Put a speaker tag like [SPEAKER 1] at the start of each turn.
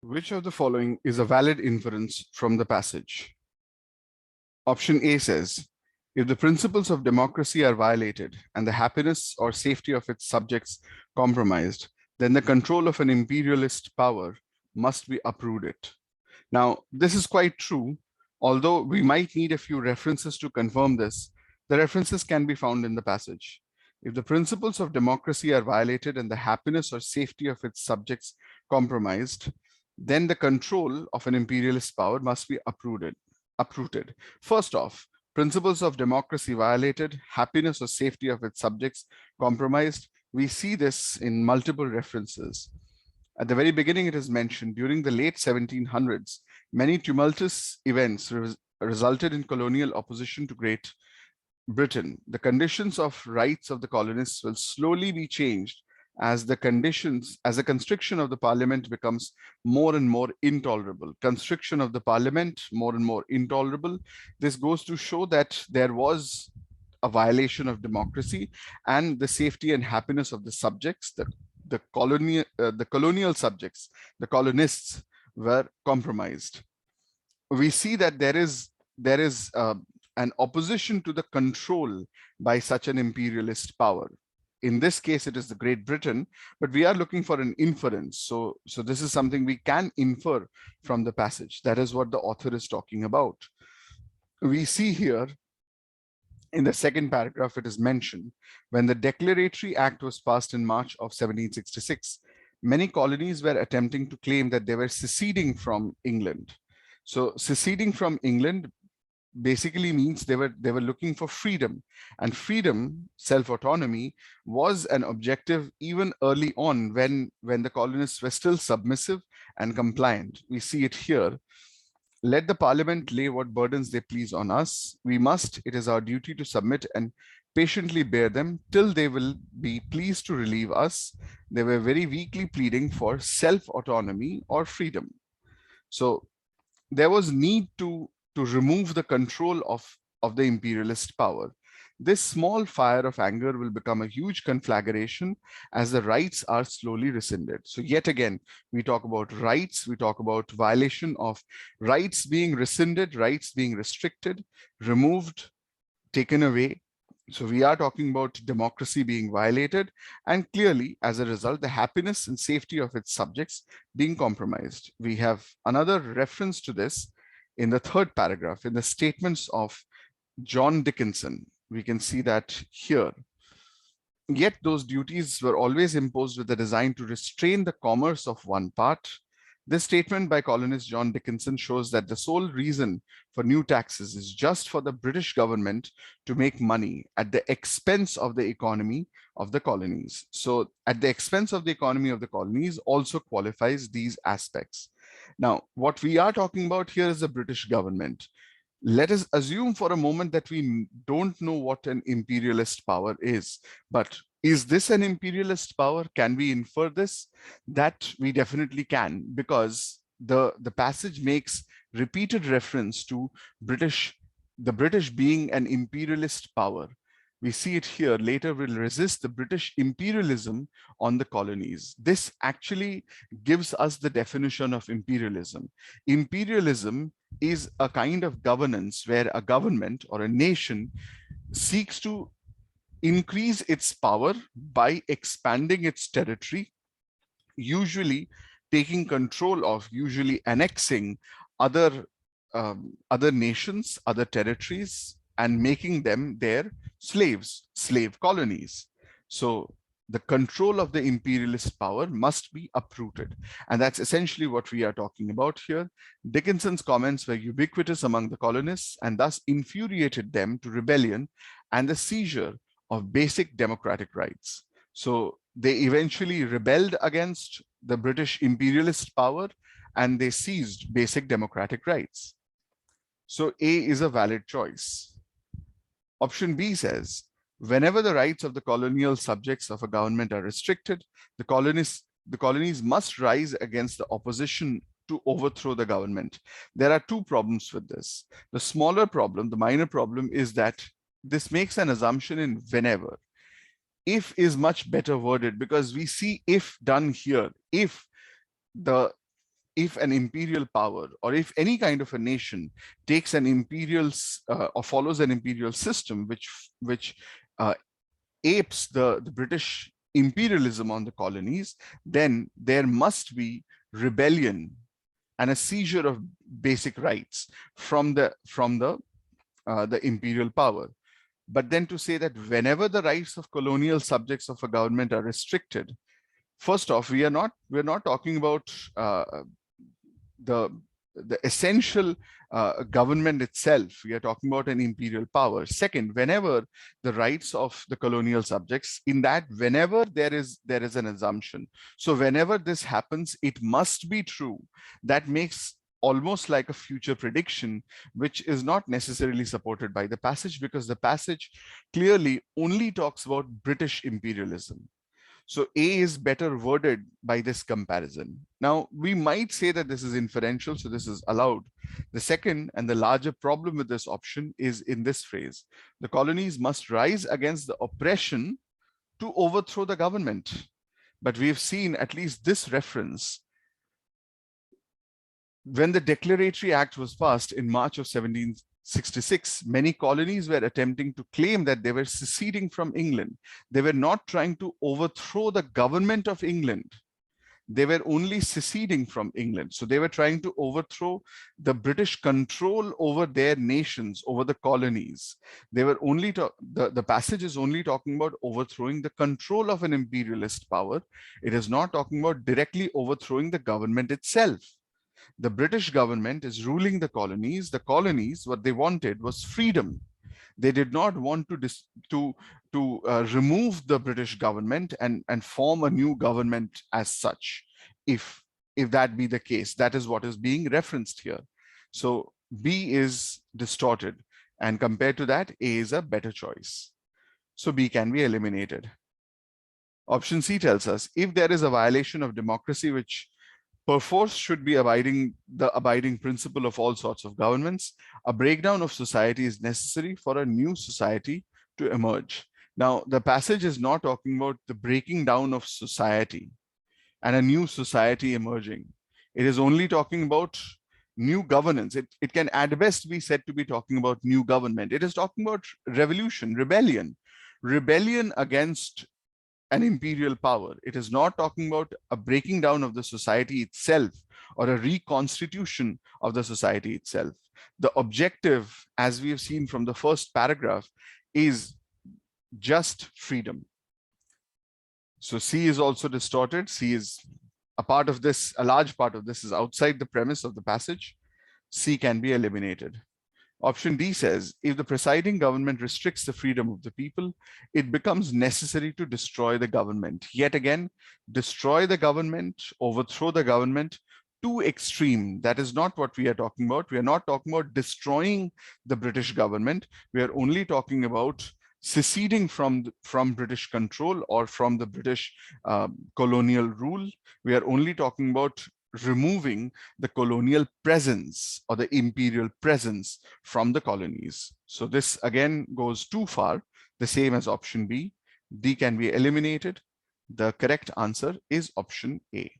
[SPEAKER 1] Which of the following is a valid inference from the passage? Option A says, if the principles of democracy are violated and the happiness or safety of its subjects compromised, then the control of an imperialist power must be uprooted. Now, this is quite true, although we might need a few references to confirm this. The references can be found in the passage. If the principles of democracy are violated and the happiness or safety of its subjects compromised, then the control of an imperialist power must be uprooted. First off, principles of democracy violated, happiness or safety of its subjects compromised. We see this in multiple references. At the very beginning, it is mentioned during the late 1700s, many tumultuous events resulted in colonial opposition to Great Britain. The conditions of rights of the colonists will slowly be changed as the constriction of the parliament becomes more and more intolerable. Constriction of the parliament, more and more intolerable. This goes to show that there was a violation of democracy and the safety and happiness of the subjects, the colonial subjects, the colonists were compromised. We see that there is an opposition to the control by such an imperialist power. In this case, it is the Great Britain, but we are looking for an inference. So this is something we can infer from the passage. That is what the author is talking about. We see here in the second paragraph, it is mentioned, when the Declaratory Act was passed in March of 1766, many colonies were attempting to claim that they were seceding from England. So seceding from England basically means they were looking for freedom, and freedom, self-autonomy, was an objective even early on when the colonists were still submissive and compliant. We see it here. Let the parliament lay what burdens they please on us. We must, it is our duty to submit and patiently bear them till they will be pleased to relieve us. They were very weakly pleading for self-autonomy or freedom. So there was need to remove the control of the imperialist power. This small fire of anger will become a huge conflagration as the rights are slowly rescinded. So yet again, we talk about rights, we talk about violation of rights being rescinded, rights being restricted, removed, taken away. So we are talking about democracy being violated, and clearly, as a result, the happiness and safety of its subjects being compromised. We have another reference to this in the third paragraph, in the statements of John Dickinson. We can see that here. Yet those duties were always imposed with the design to restrain the commerce of one part. This statement by colonist John Dickinson shows that the sole reason for new taxes is just for the British government to make money at the expense of the economy of the colonies. So at the expense of the economy of the colonies also qualifies these aspects. Now, what we are talking about here is the British government. Let us assume for a moment that we don't know what an imperialist power is, but is this an imperialist power? Can we infer this? That we definitely can, because the passage makes repeated reference to the British being an imperialist power. We see it here. Later, we'll resist the British imperialism on the colonies. This actually gives us the definition of imperialism. Imperialism is a kind of governance where a government or a nation seeks to increase its power by expanding its territory, usually taking control of, usually annexing other nations, other territories, and making them their slaves, slave colonies. So the control of the imperialist power must be uprooted. And that's essentially what we are talking about here. Dickinson's comments were ubiquitous among the colonists and thus infuriated them to rebellion and the seizure of basic democratic rights. So they eventually rebelled against the British imperialist power and they seized basic democratic rights. So A is a valid choice. Option B says, whenever the rights of the colonial subjects of a government are restricted, the colonies must rise against the opposition to overthrow the government. There are two problems with this. The smaller problem, the minor problem, is that this makes an assumption in whenever. If is much better worded because we see if done here. If if an imperial power or if any kind of a nation takes an imperial or follows an imperial system which apes the British imperialism on the colonies, then there must be rebellion and a seizure of basic rights from the imperial power. But then to say that whenever the rights of colonial subjects of a government are restricted, first off, we're not talking about the essential government itself. We are talking about an imperial power. Second, whenever the rights of the colonial subjects, in that whenever there is an assumption, so whenever this happens, it must be true. That makes almost like a future prediction, which is not necessarily supported by the passage, because the passage clearly only talks about British imperialism. So A is better worded by this comparison. Now, we might say that this is inferential, so this is allowed. The second and the larger problem with this option is in this phrase: the colonies must rise against the oppression to overthrow the government. But we have seen at least this reference when the Declaratory Act was passed in March of 1766, many colonies were attempting to claim that they were seceding from England. They were not trying to overthrow the government of England. They were only seceding from England. So they were trying to overthrow the British control over their nations, over the colonies. They were only, the passage is only talking about overthrowing the control of an imperialist power. It is not talking about directly overthrowing the government itself. The British government is ruling the colonies. The colonies, what they wanted was freedom. They did not want to remove the British government and form a new government as such. If that be the case, that is what is being referenced here. So B is distorted, and compared to that, A is a better choice. So B can be eliminated. Option C tells us if there is a violation of democracy which perforce should be the abiding principle of all sorts of governments, a breakdown of society is necessary for a new society to emerge. Now, the passage is not talking about the breaking down of society and a new society emerging. It is only talking about new governance. It can at best be said to be talking about new government. It is talking about revolution, rebellion against an imperial power. It is not talking about a breaking down of the society itself or a reconstitution of the society itself. The objective, as we have seen from the first paragraph, is just freedom. So C is also distorted. C is a part of this, a large part of this is outside the premise of the passage. C can be eliminated. Option D says, if the presiding government restricts the freedom of the people, it becomes necessary to destroy the government. Yet again, destroy the government, overthrow the government, too extreme. That is not what we are talking about. We are not talking about destroying the British government. We are only talking about seceding from British control or from the British colonial rule. We are only talking about removing the colonial presence or the imperial presence from the colonies. So this again goes too far, the same as option B. D can be eliminated. The correct answer is option A.